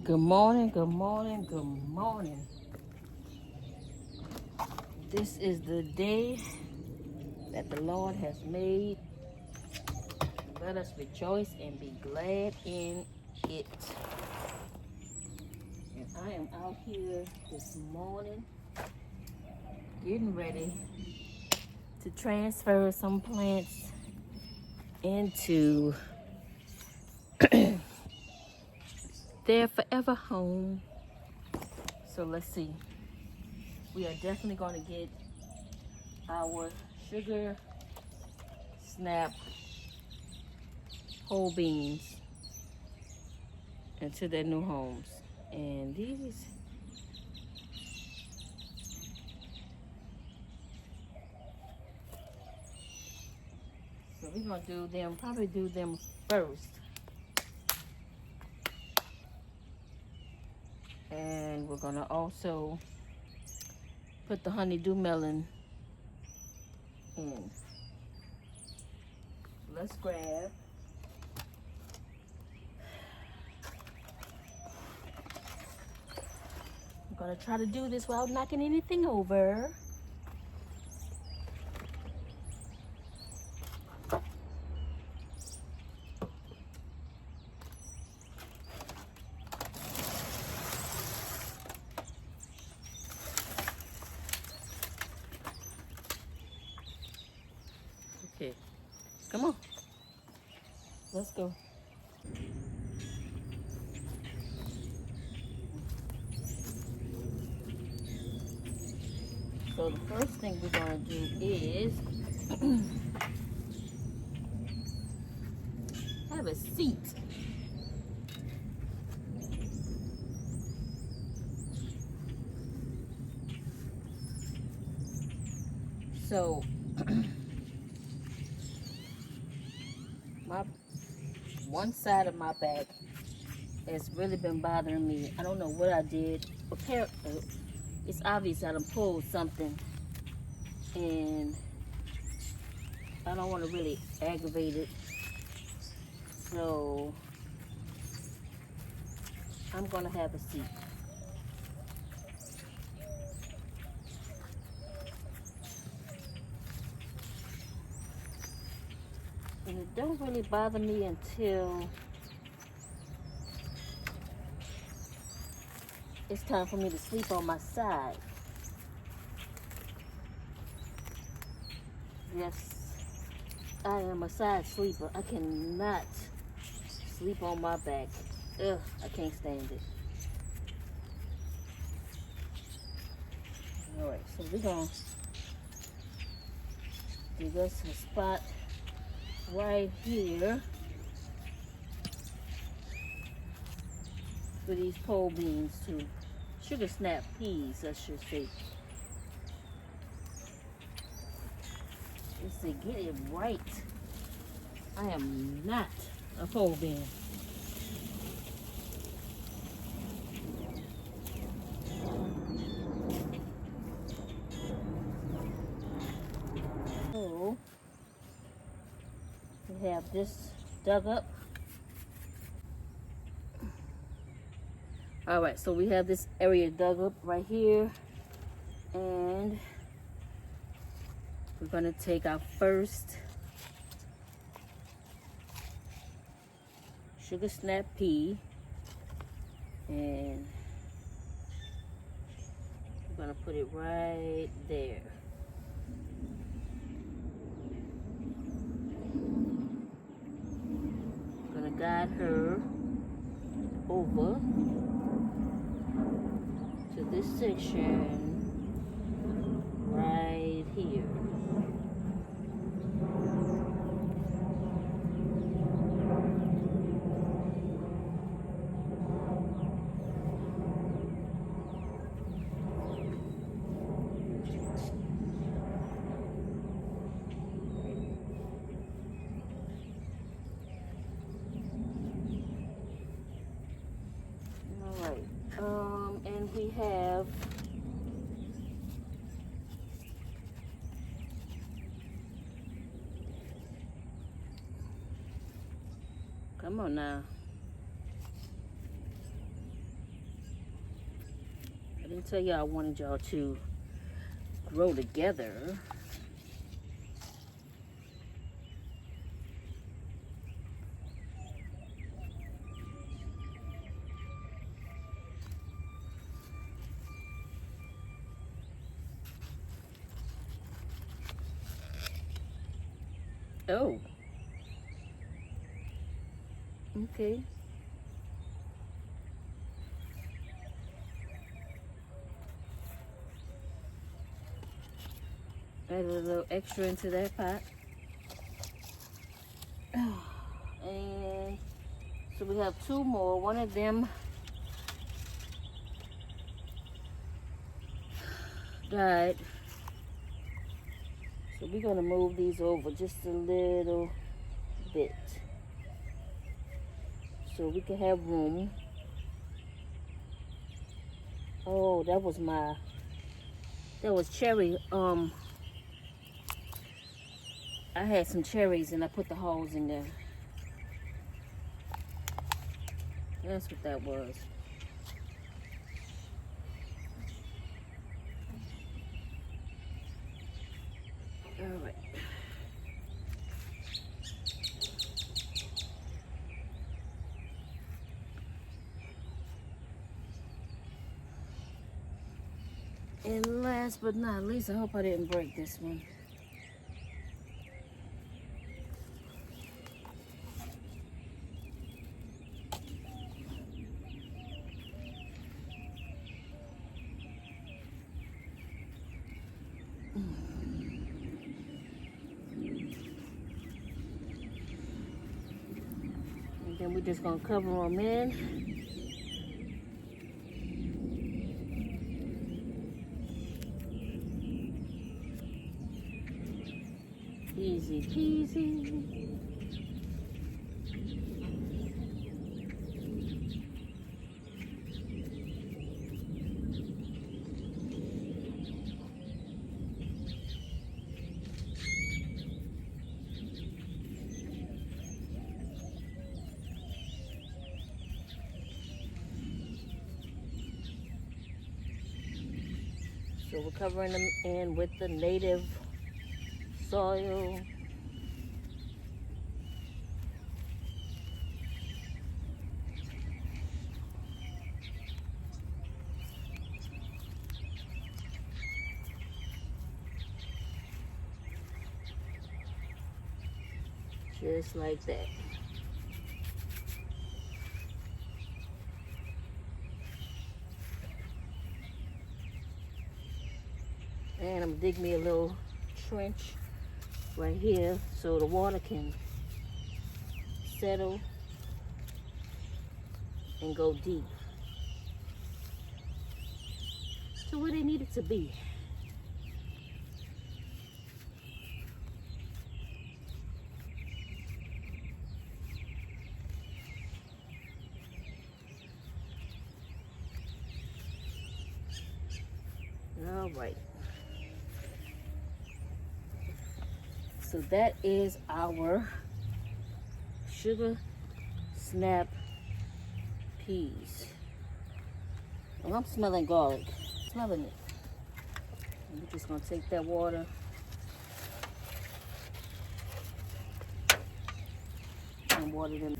Good morning, good morning, good morning. This is the day that the Lord has made. Let us rejoice and be glad in it. And I am out here this morning getting ready to transfer some plants into their forever home. So let's see. We are definitely going to get our sugar snap whole beans into their new homes. And these, so we're going to do them, probably do them first. And we're going to also put the honeydew melon in. Let's grab I'm going to try to do this without knocking anything over. Okay, come on. Let's go. So the first thing we're going to do is have a seat. So my one side of my back has really been bothering me. I don't know what I did. Apparently, it's obvious I done pulled something, and I don't want to really aggravate it. So I'm gonna have a seat. And it don't really bother me until it's time for me to sleep on my side. Yes, I am a side sleeper. I cannot sleep on my back. Ugh, I can't stand it. Alright, so we're gonna give us a spot right here for these pole beans too. Sugar snap peas, I should say. Let's see, get it right. I am not a pole bean. So we have this dug up. All right, so we have this area dug up right here, and we're gonna take our first sugar snap pea, and we're gonna put it right there. Gonna guide her over to this section right here. All right, and we have come on now. I didn't tell y'all I wanted y'all to grow together. Oh. Okay. Add a little extra into that pot. And so we have two more. One of them died. So we're gonna move these over just a little bit so we can have room. Oh, that was cherry. I had some cherries and I put the holes in there. That's what that was. All right. And last but not least, I hope I didn't break this one. And then we're just gonna cover them in. Easy peasy. So we're covering them in with the native soil. Just like that. And I'm gonna dig me a little trench right here so the water can settle and go deep to where they need it to be. All right. So that is our sugar snap peas. Oh, I'm smelling garlic. Smelling it. And we're just gonna take that water and water them.